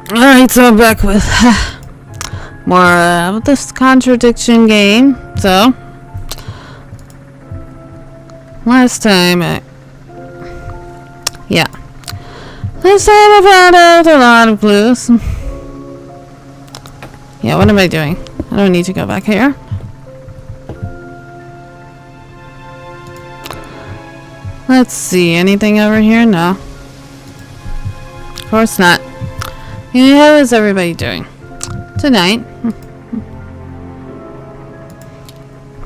Alright, so I'm back with more of this contradiction game. So, last time I found out a lot of clues. Yeah, what am I doing? I don't need to go back here. Let's see, anything over here? No. Of course not. How is everybody doing tonight?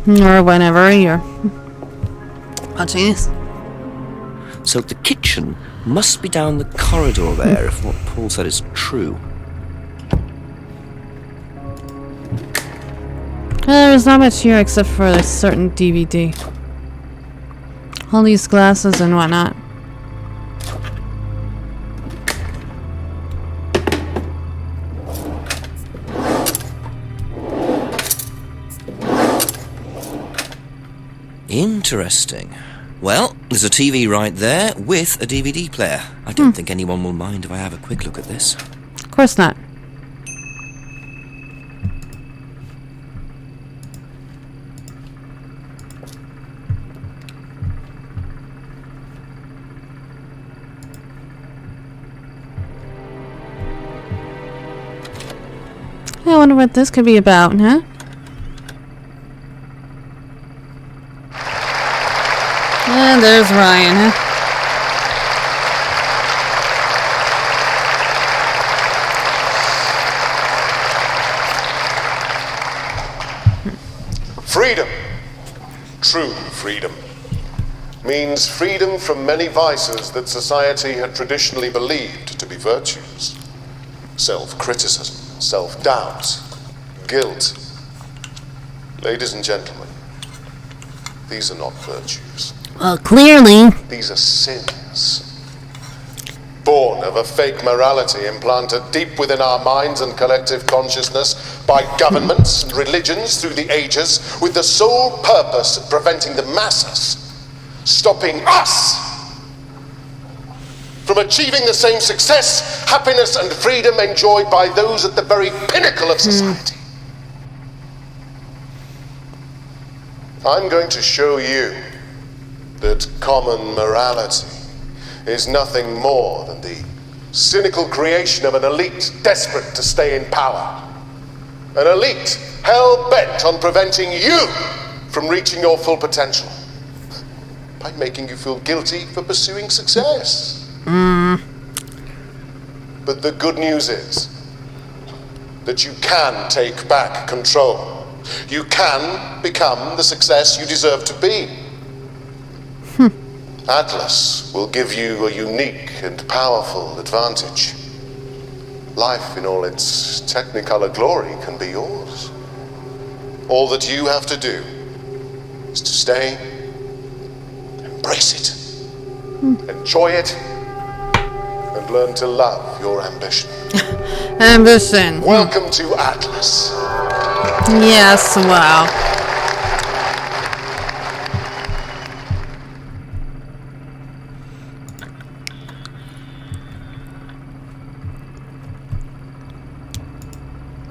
Or whenever you're watching this. So the kitchen must be down the corridor there if what Paul said is true. There's not much here except for a certain DVD. All these glasses and whatnot. Interesting. Well, there's a TV right there with a DVD player. I don't think anyone will mind if I have a quick look at this. Of course not. I wonder what this could be about, huh? And there's Ryan, huh? Freedom, true freedom, means freedom from many vices that society had traditionally believed to be virtues. Self-criticism, self-doubt, guilt. Ladies and gentlemen, these are not virtues. Well, clearly. These are sins. Born of a fake morality implanted deep within our minds and collective consciousness by governments and religions through the ages with the sole purpose of preventing the masses, stopping us from achieving the same success, happiness and freedom enjoyed by those at the very pinnacle of society. I'm going to show you that common morality is nothing more than the cynical creation of an elite desperate to stay in power. An elite hell-bent on preventing you from reaching your full potential by making you feel guilty for pursuing success. But the good news is that you can take back control. You can become the success you deserve to be. Atlas will give you a unique and powerful advantage. Life in all its technicolor glory can be yours. All that you have to do is to stay, embrace it, enjoy it, and learn to love your ambition. Ambition. Welcome to Atlas. Yes, wow.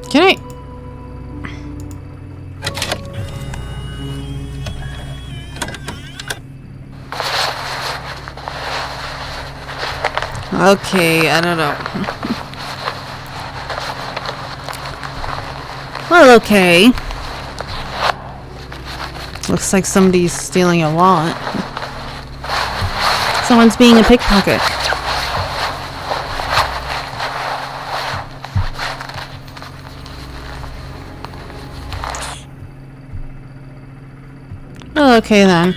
Can I? Okay, I don't know. Well, okay. Looks like somebody's stealing a wallet. Someone's being a pickpocket. Okay then.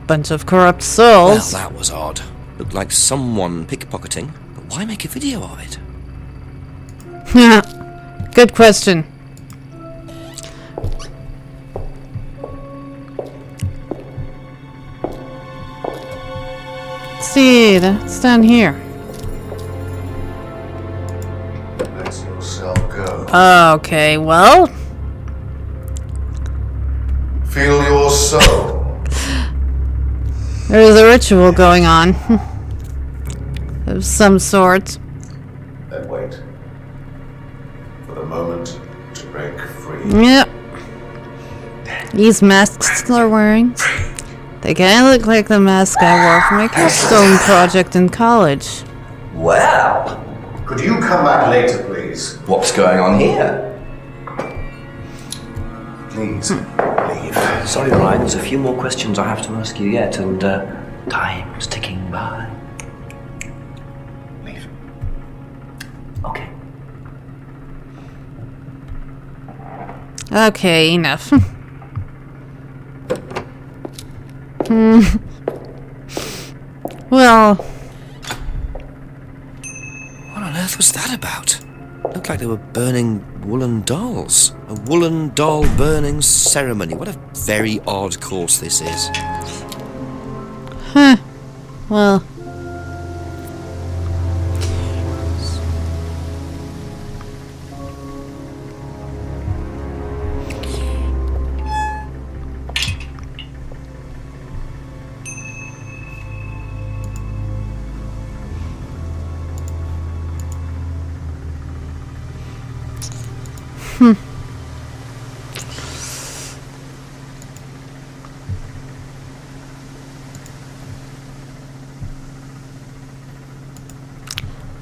Bunch of corrupt souls. Well, that was odd. Looked like someone pickpocketing, but why make a video of it? Good question. Let's see, that's down here. Let yourself go. Okay, well. Feel your soul. There is a ritual going on. of some sort. Then wait for the moment to break free. Yep. These masks they're wearing, they kind of look like the mask I wore for my capstone project in college. Well, Could you come back later, please? what's going on here? Please, leave. Sorry, Ryan, there's a few more questions I have to ask you yet, and time's ticking by. Leave. Okay. Okay, enough. Well, What on earth was that about? Looked like they were burning woolen dolls. A woolen doll burning ceremony. What a very odd course this is. well.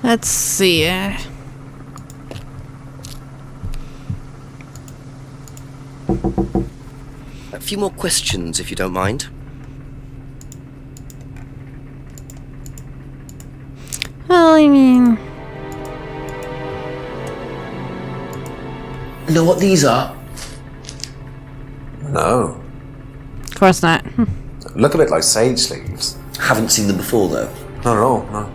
Let's see. A few more questions, if you don't mind. Well, I mean, Know what these are? No. of course not. Look a bit like sage leaves. Haven't seen them before, though. Not at all, no.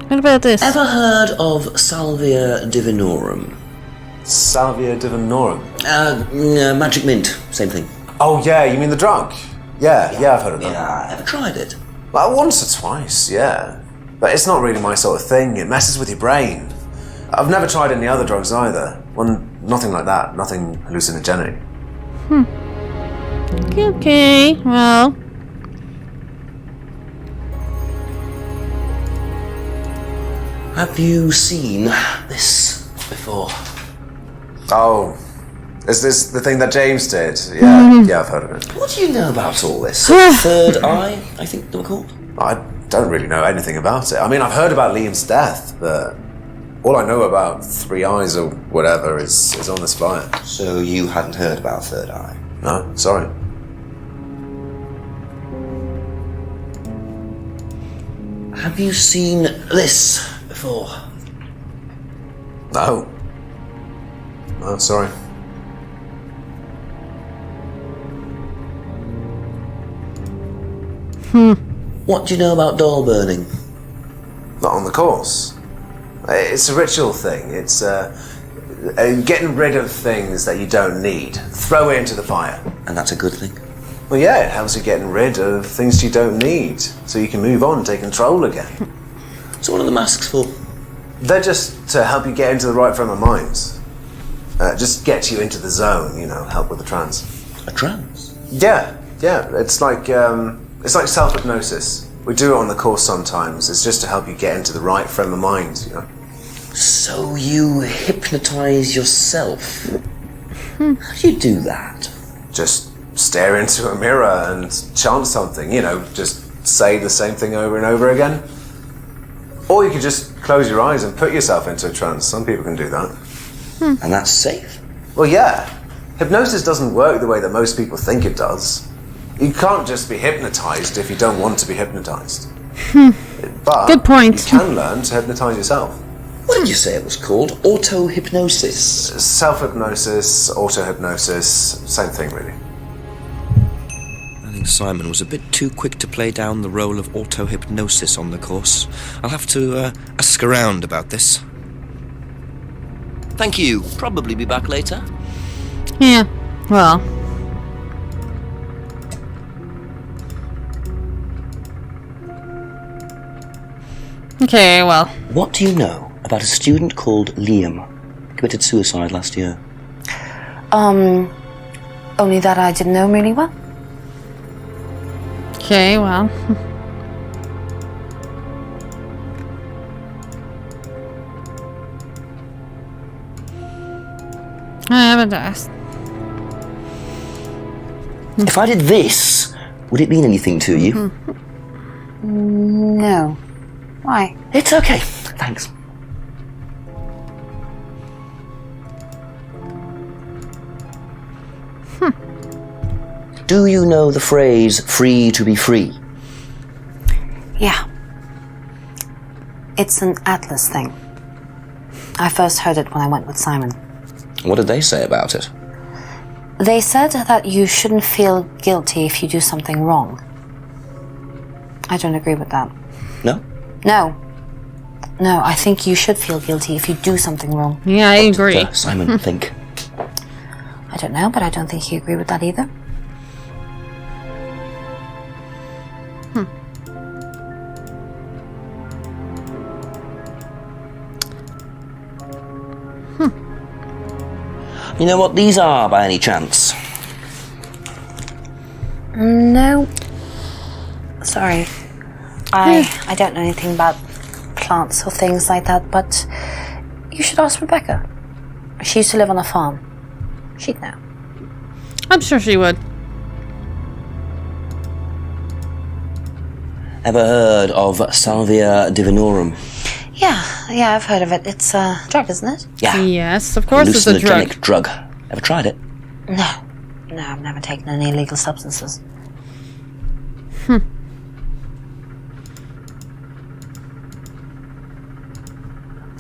What about this? Ever heard of Salvia divinorum? Salvia divinorum. Magic mint, same thing. Oh, yeah, you mean the drug? Yeah, I've heard of that. Yeah, ever tried it? Well, once or twice, yeah. But it's not really my sort of thing. It messes with your brain. I've never tried any other drugs either. Well, nothing like that. Nothing hallucinogenic. Okay, well. Have you seen this before? Oh, is this the thing that James did? Yeah, yeah, I've heard of it. What do you know about all this? Third eye, I think they were called? I don't really know anything about it. I mean, I've heard about Liam's death, but all I know about Three Eyes or whatever is on this flyer. So you hadn't heard about third eye? No, sorry. Have you seen this before? No. No, sorry. What do you know about doll burning? Not on the course. It's a ritual thing. It's getting rid of things that you don't need. Throw it into the fire. And that's a good thing. Well, yeah, it helps you getting rid of things you don't need, so you can move on, take control again. So what are the masks for? They're just to help you get into the right frame of mind. Just get you into the zone, help with the trance. A trance? Yeah. It's like self-hypnosis. We do it on the course sometimes. It's just to help you get into the right frame of mind, So you hypnotize yourself? How do you do that? Just stare into a mirror and chant something, just say the same thing over and over again. Or you could just close your eyes and put yourself into a trance. Some people can do that. And that's safe? Well, yeah. Hypnosis doesn't work the way that most people think it does. You can't just be hypnotized if you don't want to be hypnotized. But Good point. You can learn to hypnotize yourself. What did you say it was called? Auto-hypnosis? Self-hypnosis, auto-hypnosis, same thing really. I think Simon was a bit too quick to play down the role of auto-hypnosis on the course. I'll have to ask around about this. Thank you. Probably be back later. Yeah, well. Okay, well. What do you know about a student called Liam? Committed suicide last year. Only that I didn't know him really well. Okay, well. I haven't asked. If I did this, would it mean anything to you? No. Why? It's okay. Thanks. Do you know the phrase, free to be free? Yeah. It's an Atlas thing. I first heard it when I went with Simon. What did they say about it? They said that you shouldn't feel guilty if you do something wrong. I don't agree with that. No? No. No, I think you should feel guilty if you do something wrong. Yeah, I agree. What did Simon think? I don't know, but I don't think he agreed with that either. You know what these are, by any chance? No. Sorry. I don't know anything about plants or things like that, but you should ask Rebecca. She used to live on a farm. She'd know. I'm sure she would. Ever heard of Salvia divinorum? Yeah, I've heard of it. It's a drug, isn't it? Yeah. Yes, of course it's a drug. Hallucinogenic drug. Ever tried it? No, I've never taken any illegal substances.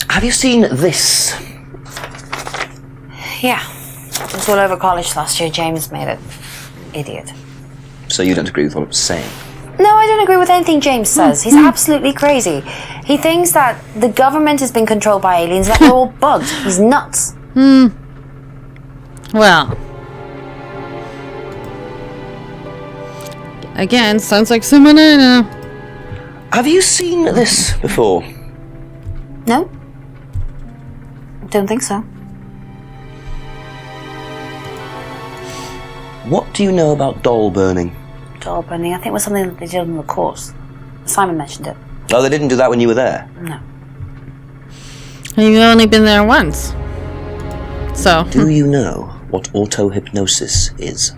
Have you seen this? Yeah. It was all over college last year. James made it. Idiot. So you don't agree with what I'm saying? No, I don't agree with anything James says. He's absolutely crazy. He thinks that the government has been controlled by aliens, that we're all bugged. He's nuts. Well. Again, sounds like someone I know. Have you seen this before? No? Don't think so. What do you know about doll burning? Doll burning, I think it was something that they did on the course. Simon mentioned it. Oh, they didn't do that when you were there? No. You've only been there once. So. Do you know what auto-hypnosis is?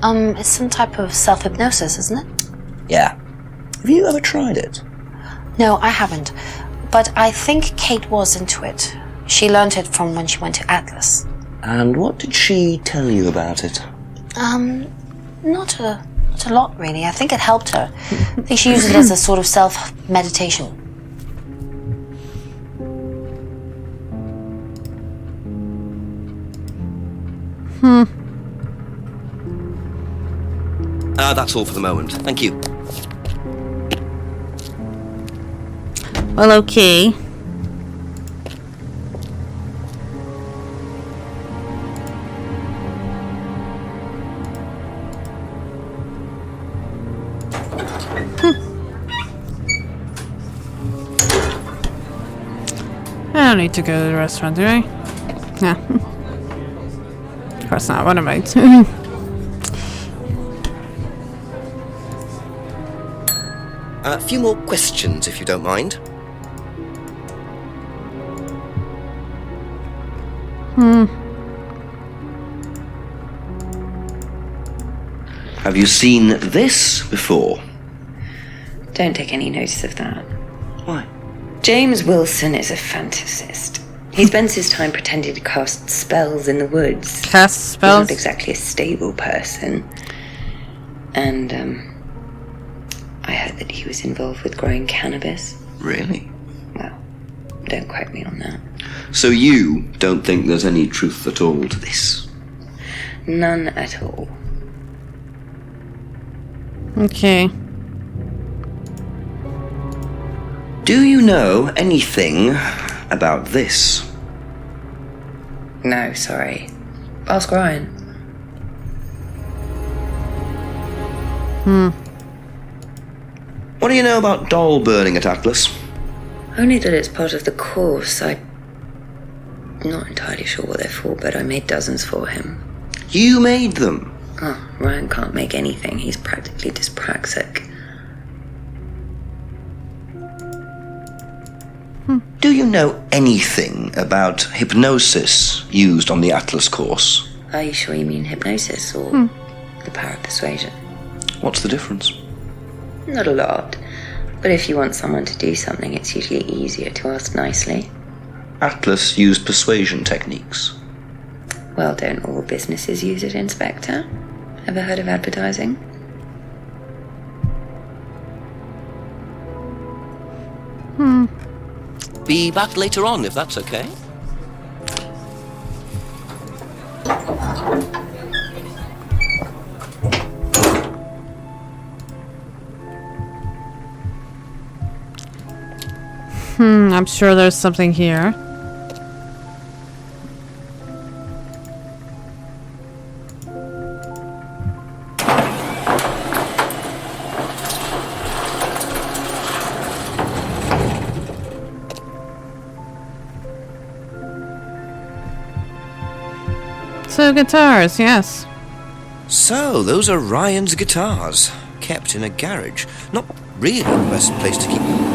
It's some type of self-hypnosis, isn't it? Yeah. Have you ever tried it? No, I haven't. But I think Kate was into it. She learned it from when she went to Atlas. And what did she tell you about it? Not a lot, really. I think it helped her. I think she used it as a sort of self-meditation. That's all for the moment. Thank you. Well, okay. I don't need to go to the restaurant, do I? Yeah. Of course not. What am I doing? A few more questions, if you don't mind. Have you seen this before? Don't take any notice of that. Why? James Wilson is a fantasist. He spends his time pretending to cast spells in the woods. Cast He's spells? not exactly a stable person. And, I heard that he was involved with growing cannabis. Really? Well, don't quote me on that. So you don't think there's any truth at all to this? None at all. Okay. Do you know anything about this? No, sorry. Ask Ryan. What do you know about doll burning at Atlas? Only that it's part of the course. I'm not entirely sure what they're for, but I made dozens for him. You made them. Oh, Ryan can't make anything. He's practically dyspraxic. Do you know anything about hypnosis used on the Atlas course? Are you sure you mean hypnosis or the power of persuasion? What's the difference? Not a lot. But if you want someone to do something, it's usually easier to ask nicely. Atlas used persuasion techniques. Well, don't all businesses use it, Inspector? Ever heard of advertising? Be back later on, if that's okay. I'm sure there's something here. So guitars, yes. So, those are Ryan's guitars, kept in a garage. Not really the best place to keep them.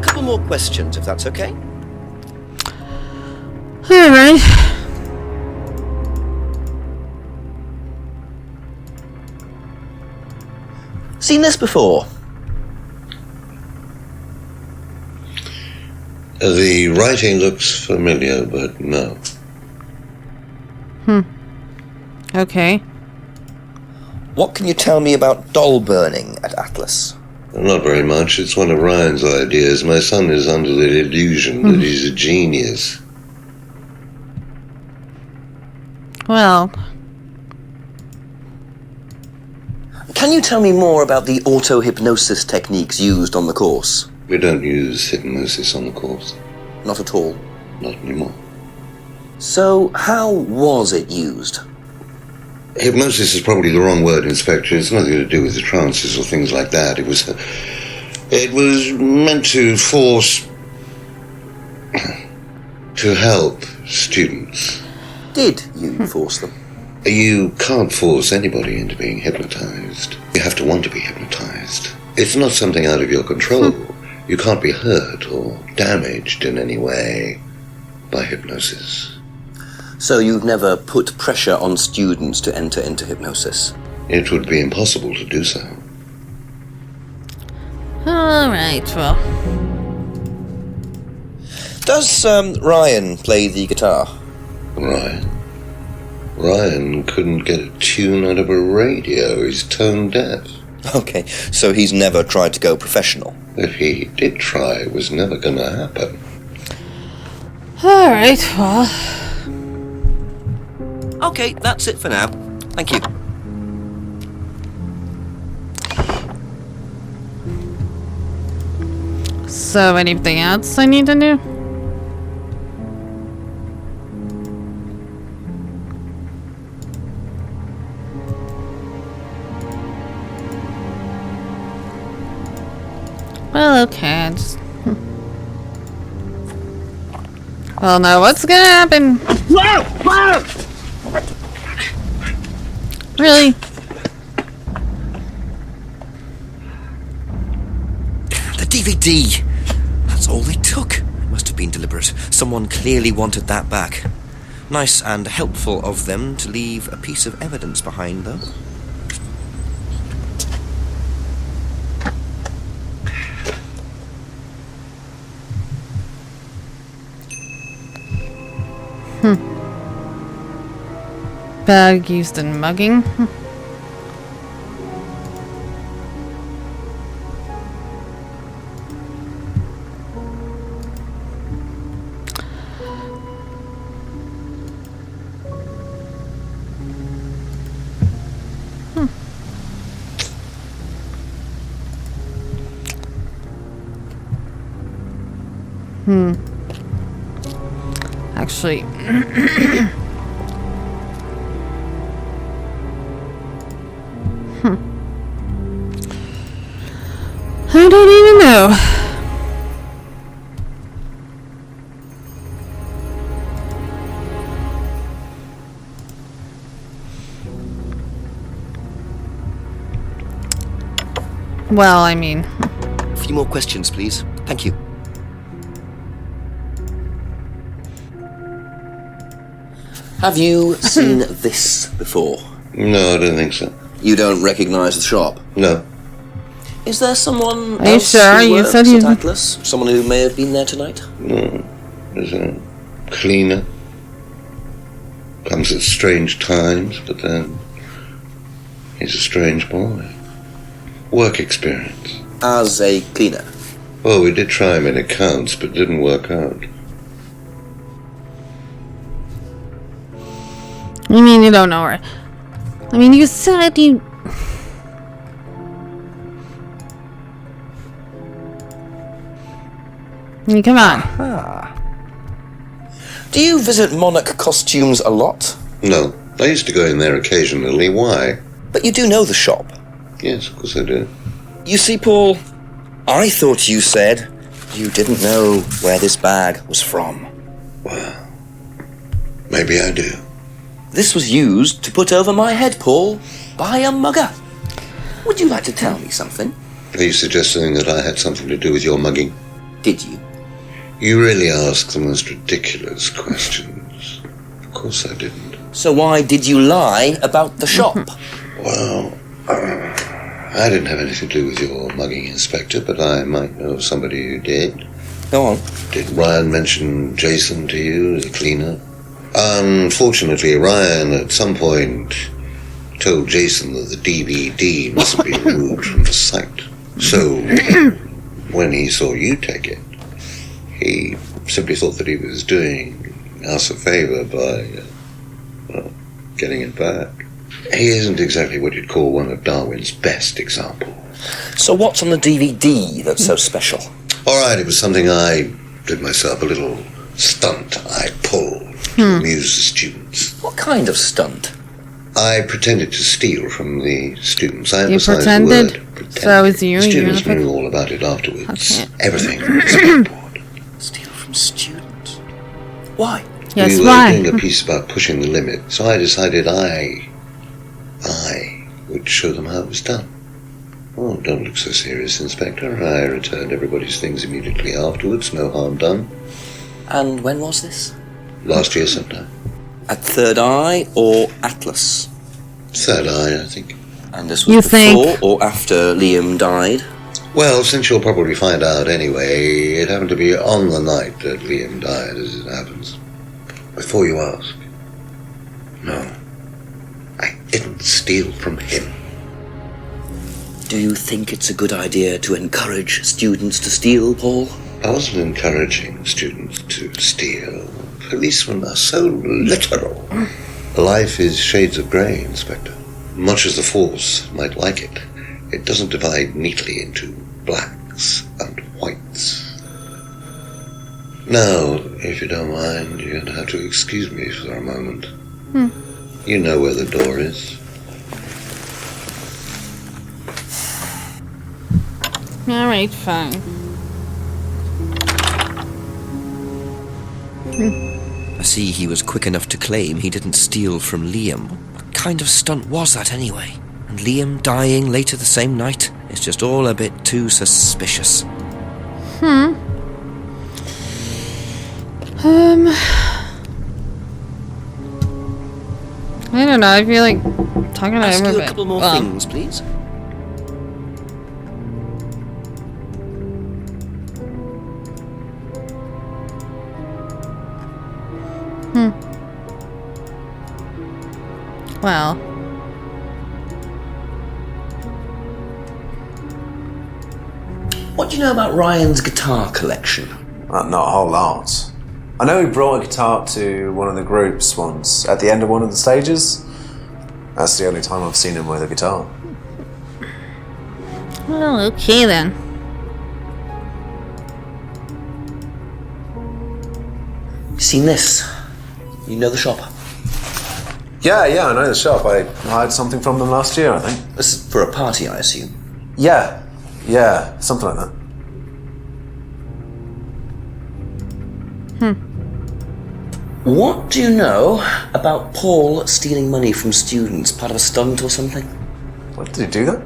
Couple more questions, if that's okay. Alright. Seen this before? The writing looks familiar, but no. Okay. What can you tell me about doll burning at Atlas? Not very much. It's one of Ryan's ideas. My son is under the illusion that he's a genius. Well, Can you tell me more about the auto-hypnosis techniques used on the course? We don't use hypnosis on the course. Not at all. Not anymore. So, how was it used? Hypnosis is probably the wrong word, Inspector. It's nothing to do with the trances or things like that. It was meant to force... to help students. Did you force them? You can't force anybody into being hypnotized. You have to want to be hypnotized. It's not something out of your control. You can't be hurt or damaged in any way by hypnosis. So you've never put pressure on students to enter into hypnosis? It would be impossible to do so. alright, well. Does Ryan play the guitar? Ryan couldn't get a tune out of a radio. He's tone deaf. Okay, so he's never tried to go professional. If he did try, it was never going to happen. Alright, well. Okay, that's it for now. Thank you. So, anything else I need to do? Well, okay, I just... Well, now what's gonna happen? Really? The DVD! That's all they took. It must have been deliberate. Someone clearly wanted that back. Nice and helpful of them to leave a piece of evidence behind, though. Bag used in mugging? Actually... I don't even know. Well, I mean... A few more questions, please. Thank you. Have you seen this before? No, I don't think so. You don't recognise the shop? No. Is there someone Are you else sure? who You works said at you- Atlas? Someone who may have been there tonight? No. There's a cleaner. Comes at strange times, but then he's a strange boy. Work experience. As a cleaner? Well, we did try him in accounts, but didn't work out. You mean you don't know her? I mean, you said you... I mean, come on. Do you visit Monarch Costumes a lot? No. I used to go in there occasionally. Why? But you do know the shop. Yes, of course I do. You see, Paul, I thought you said you didn't know where this bag was from. Well, maybe I do. This was used to put over my head, Paul, by a mugger. Would you like to tell me something? Are you suggesting that I had something to do with your mugging? Did you? You really ask the most ridiculous questions. Of course I didn't. So why did you lie about the shop? Well, I didn't have anything to do with your mugging, Inspector, but I might know somebody who did. Go on. Did Ryan mention Jason to you as a cleaner? Unfortunately, Ryan at some point told Jason that the DVD mustn't be removed from the site. So, when he saw you take it, he simply thought that he was doing us a favour by, getting it back. He isn't exactly what you'd call one of Darwin's best examples. So what's on the DVD that's so special? All right, it was something I did myself, a little stunt I pulled to amuse the students. What kind of stunt? I pretended to steal from the students. I You emphasize pretended? the word pretended. So it was you? The You students were the- knew all about it afterwards. Okay. Everything was blackboard. Steal from students? Why? Yes, We were why? doing a piece about pushing the limit, so I decided I would show them how it was done. Oh, don't look so serious, Inspector. I returned everybody's things immediately afterwards. No harm done. And when was this? Last year sometime. At Third Eye or Atlas? Third Eye, I think. And this was You before think? or after Liam died? Well, since you'll probably find out anyway, it happened to be on the night that Liam died, as it happens. Before you ask, no, I didn't steal from him. Do you think it's a good idea to encourage students to steal, Paul? I wasn't encouraging students to steal. Policemen are so literal. Life is shades of grey, Inspector. Much as the Force might like it, it doesn't divide neatly into blacks and whites. Now, if you don't mind, you're going to have to excuse me for a moment. You know where the door is. Alright, fine. I see he was quick enough to claim he didn't steal from Liam. What kind of stunt was that anyway? And Liam dying later the same night? It's just all a bit too suspicious. I don't know, I feel like talking about Ask him a you a bit. couple more Well, things, please. Well, What do you know about Ryan's guitar collection? Not a whole lot. I know he brought a guitar to one of the groups once, at the end of one of the stages. That's the only time I've seen him with a guitar. well, okay then. Seen this? You know the shop? Yeah, I know the shop. I hired something from them last year, I think. This is for a party, I assume. Yeah, Yeah, something like that. What do you know about Paul stealing money from students? Part of a stunt or something? What, did he do that?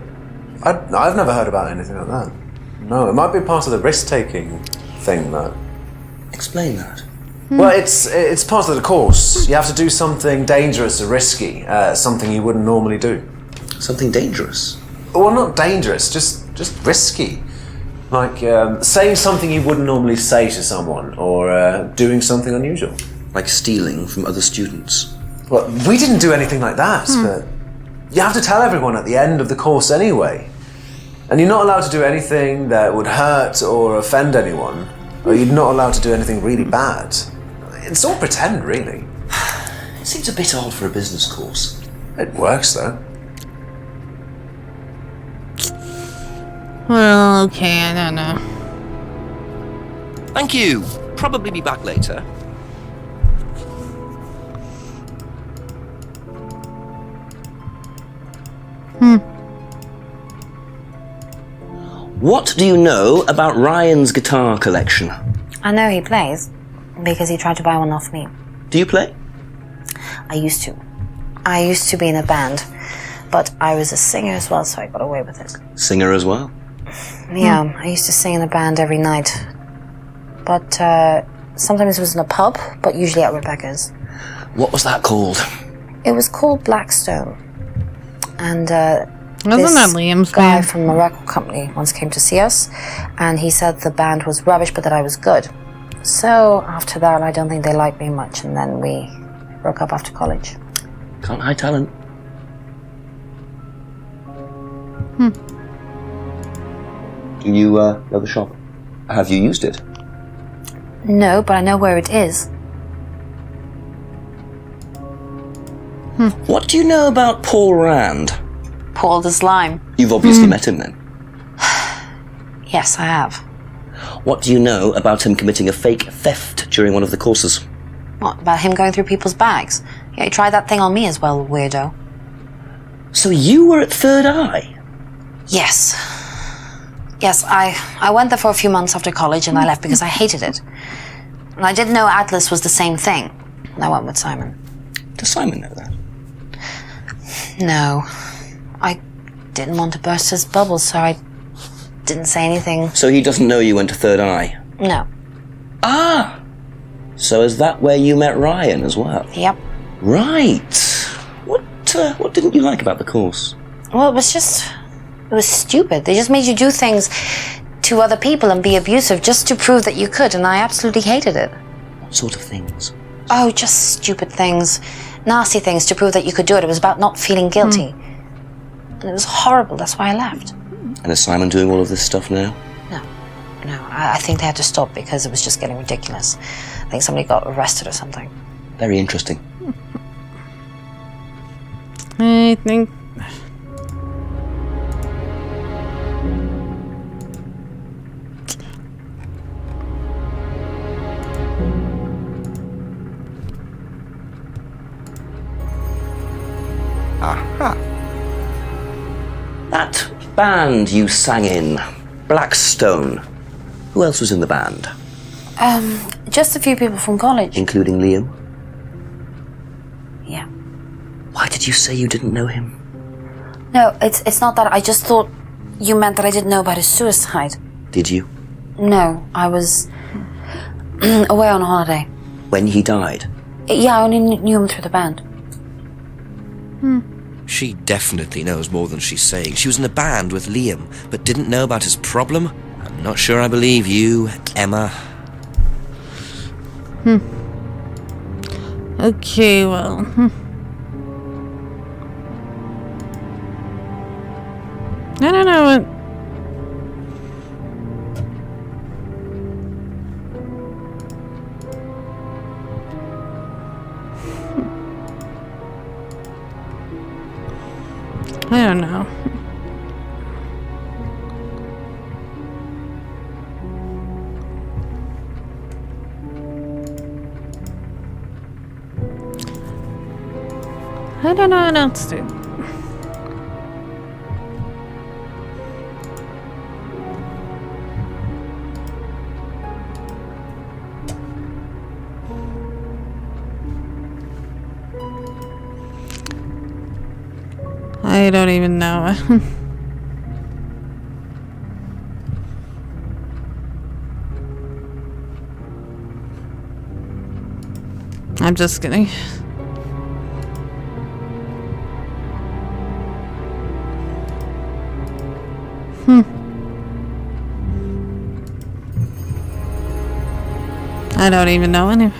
I've never heard about anything like that. No, it might be part of the risk-taking thing, though. Explain that. Well, it's part of the course. You have to do something dangerous or risky, something you wouldn't normally do. Something dangerous? Well, not dangerous, just risky. Like saying something you wouldn't normally say to someone, or doing something unusual. Like stealing from other students? Well, we didn't do anything like that, but you have to tell everyone at the end of the course anyway. And you're not allowed to do anything that would hurt or offend anyone, or you're not allowed to do anything really bad. It's all pretend, really. It seems a bit odd for a business course. It works, though. Well, okay, I don't know. Thank you. Probably be back later. What do you know about Ryan's guitar collection? I know he plays, because he tried to buy one off me. Do you play? I used to. I used to be in a band, but I was a singer as well, so I got away with it. Singer as well? Yeah, I used to sing in a band every night. But sometimes it was in a pub, but usually at Rebecca's. What was that called? It was called Blackstone. And Wasn't that Liam's guy band? from the record company once came to see us, and he said the band was rubbish, but that I was good. So after that, I don't think they liked me much, and then we broke up after college. Can't hide talent. Do you know the shop? Have you used it? No, but I know where it is. What do you know about Paul Rand? Paul the Slime. You've obviously met him then. Yes, I have. What do you know about him committing a fake theft during one of the courses? What, about him going through people's bags? Yeah, he tried that thing on me as well, weirdo. So you were at Third Eye? Yes. Yes, I went there for a few months after college and I left because I hated it. And I didn't know Atlas was the same thing. And I went with Simon. Does Simon know that? No. I didn't want to burst his bubble, so I didn't say anything. So he doesn't know you went to Third Eye? No. Ah! So is that where you met Ryan as well? Yep. Right. What didn't you like about the course? Well, it was stupid. They just made you do things to other people and be abusive just to prove that you could, and I absolutely hated it. What sort of things? Oh, just stupid things. Nasty things to prove that you could do it. It was about not feeling guilty. And it was horrible. That's why I left. And is Simon doing all of this stuff now? No, I think they had to stop because it was just getting ridiculous. I think somebody got arrested or something. Very interesting. I think... Aha. That band you sang in, Blackstone. Who else was in the band? Just a few people from college. Including Liam? Yeah. Why did you say you didn't know him? No, it's not that. I just thought you meant that I didn't know about his suicide. Did you? No, I was away on holiday. When he died? Yeah, I only knew him through the band. She definitely knows more than she's saying. She was in a band with Liam, but didn't know about his problem? I'm not sure I believe you, Emma. Okay, well... I don't know what... I don't know. I don't know what else to do. I don't even know. I'm just kidding. I don't even know any.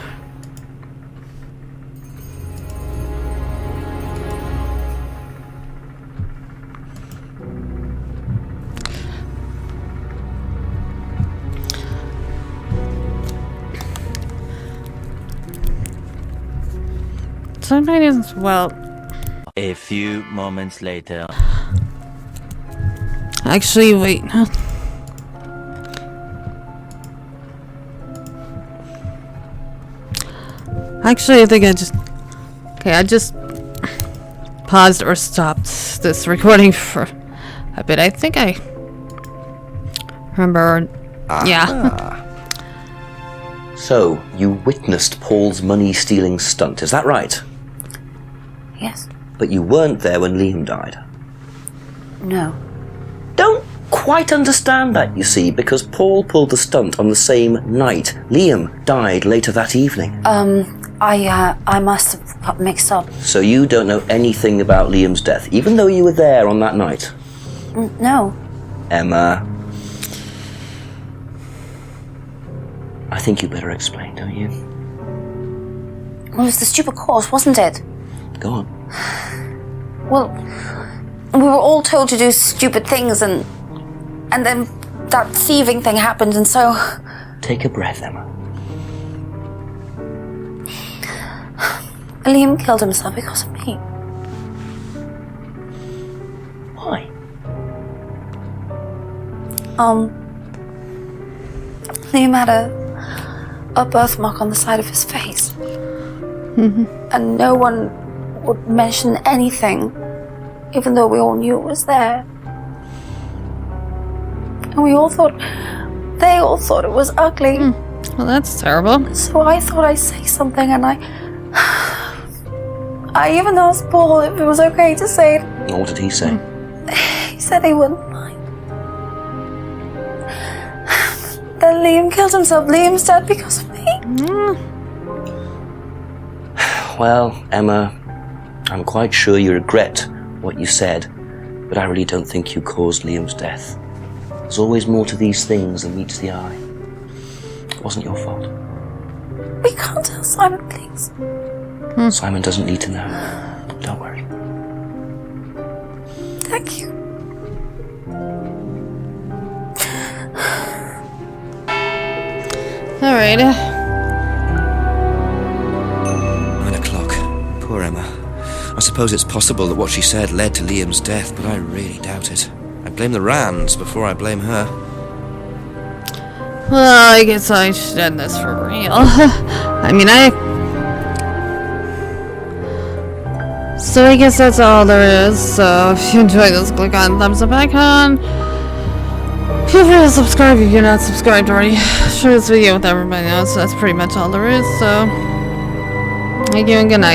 Somebody is, well, a few moments later. Actually, wait. Actually, I think I just paused or stopped this recording for a bit. I think I remember. Yeah. So, you witnessed Paul's money-stealing stunt, is that right? Yes. But you weren't there when Liam died. No. Don't quite understand that, you see, because Paul pulled the stunt on the same night. Liam died later that evening. I must have got mixed up. So you don't know anything about Liam's death, even though you were there on that night? No. Emma. I think you better explain, don't you? Well, it was the stupid course, wasn't it? Go on. Well, we were all told to do stupid things, and then that thieving thing happened, and so... Take a breath, Emma. Liam killed himself because of me. Why? Liam had a birthmark on the side of his face. And no one would mention anything, even though we all knew it was there. And they all thought it was ugly. Well, that's terrible. So I thought I'd say something, and I even asked Paul if it was okay to say it. What did he say? He said he wouldn't mind. Then Liam killed himself. Liam's dead because of me. Well, Emma, I'm quite sure you regret what you said, but I really don't think you caused Liam's death. There's always more to these things than meets the eye. It wasn't your fault. We can't tell Simon, please. Simon doesn't need to know. Don't worry. Thank you. Alright. 9 o'clock. Poor Emma. I suppose it's possible that what she said led to Liam's death, but I really doubt it. I blame the Rands before I blame her. Well, I guess I should end this for real. So I guess that's all there is. So if you enjoyed this, click on the thumbs up icon. Feel free to subscribe if you're not subscribed already. Share this video with everybody else. That's pretty much all there is. So thank you and good night.